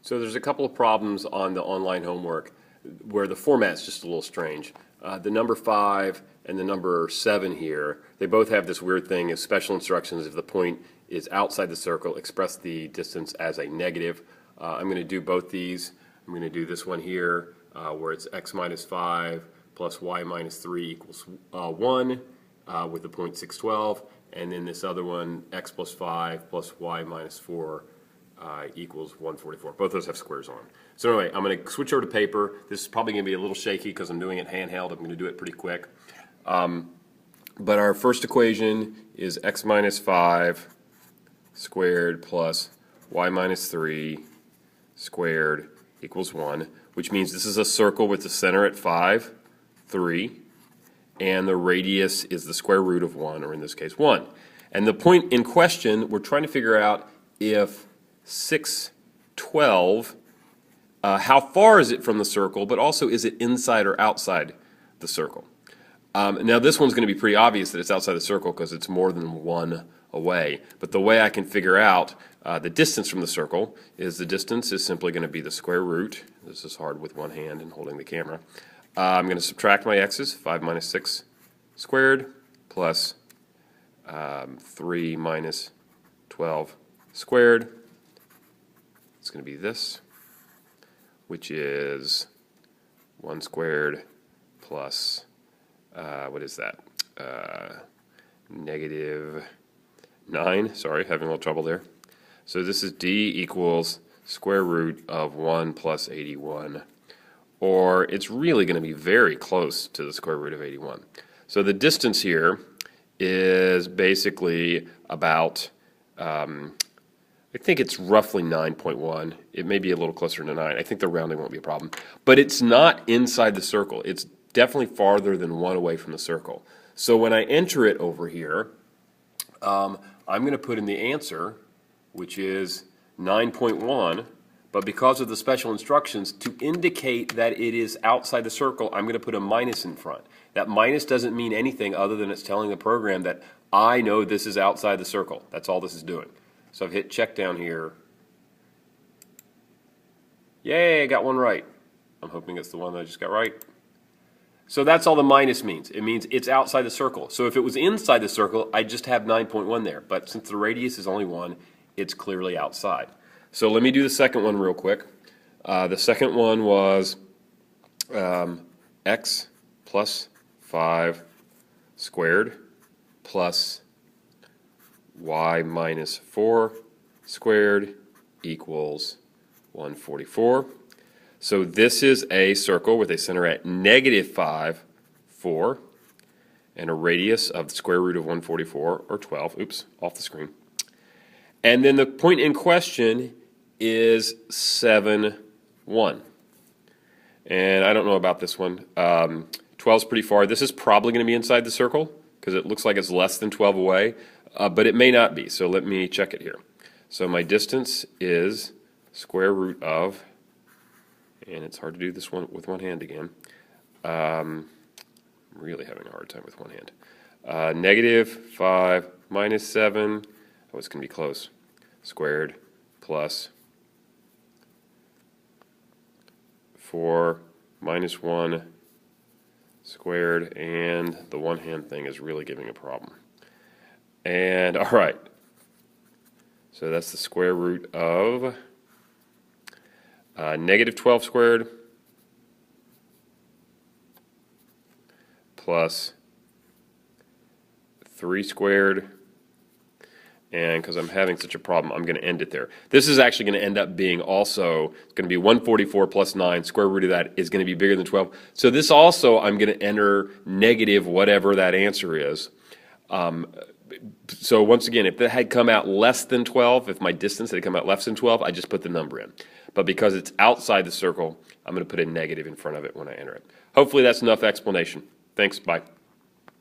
So there's a couple of problems on the online homework where the format's just a little strange. The number 5 and the number 7 here, they both have this weird thing of special instructions. If the point is outside the circle, express the distance as a negative. I'm going to do both these. I'm going to do this one here where it's x minus 5 plus y minus 3 equals 1 with the point 612. And then this other one, x plus 5 plus y minus 4 equals 144. Both those have squares on. So anyway, I'm going to switch over to paper. This is probably going to be a little shaky because I'm doing it handheld. I'm going to do it pretty quick. But our first equation is x minus 5 squared plus y minus 3 squared equals 1, which means this is a circle with the center at 5, 3, and the radius is the square root of 1, or in this case 1. And the point in question, we're trying to figure out if 612, how far is it from the circle, but also is it inside or outside the circle? Now this one's going to be pretty obvious that it's outside the circle because it's more than 1 away. But the way I can figure out the distance from the circle is the distance is simply going to be the square root. This is hard with one hand and holding the camera. I'm going to subtract my x's, 5 minus 6 squared plus 3 minus 12 squared. It's going to be this, which is 1 squared plus, what is that? Negative 9. Sorry, having a little trouble there. So this is d equals square root of 1 plus 81. Or it's really going to be very close to the square root of 81. So the distance here is basically about, I think it's roughly 9.1. It may be a little closer to 9. I think the rounding won't be a problem. But it's not inside the circle. It's definitely farther than 1 away from the circle. So when I enter it over here, I'm going to put in the answer, which is 9.1. But because of the special instructions, to indicate that it is outside the circle, I'm going to put a minus in front. That minus doesn't mean anything other than it's telling the program that I know this is outside the circle. That's all this is doing. So I've hit check down here. Yay, I got one right. I'm hoping it's the one that I just got right. So that's all the minus means. It means it's outside the circle. So if it was inside the circle, I'd just have 9.1 there. But since the radius is only 1, it's clearly outside. So let me do the second one real quick. The second one was x plus 5 squared plus y minus 4 squared equals 144. So this is a circle with a center at negative 5, 4, and a radius of the square root of 144, or 12. Oops, off the screen. And then the point in question is 7, 1. And I don't know about this one. 12 is pretty far. This is probably going to be inside the circle because it looks like it's less than 12 away, but it may not be. So let me check it here. So my distance is square root of, and it's hard to do this one with one hand again. I'm really having a hard time with one hand. Negative 5 minus 7, oh, it's going to be close, squared plus 4 minus 1 squared, and the one hand thing is really giving a problem. And all right, so that's the square root of negative 12 squared plus 3 squared. And because I'm having such a problem, I'm going to end it there. This is actually going to end up being also, it's going to be 144 plus 9. Square root of that is going to be bigger than 12. So this also, I'm going to enter negative whatever that answer is. So once again, if it had come out less than 12, if my distance had come out less than 12, I just put the number in. But because it's outside the circle, I'm going to put a negative in front of it when I enter it. Hopefully that's enough explanation. Thanks, bye.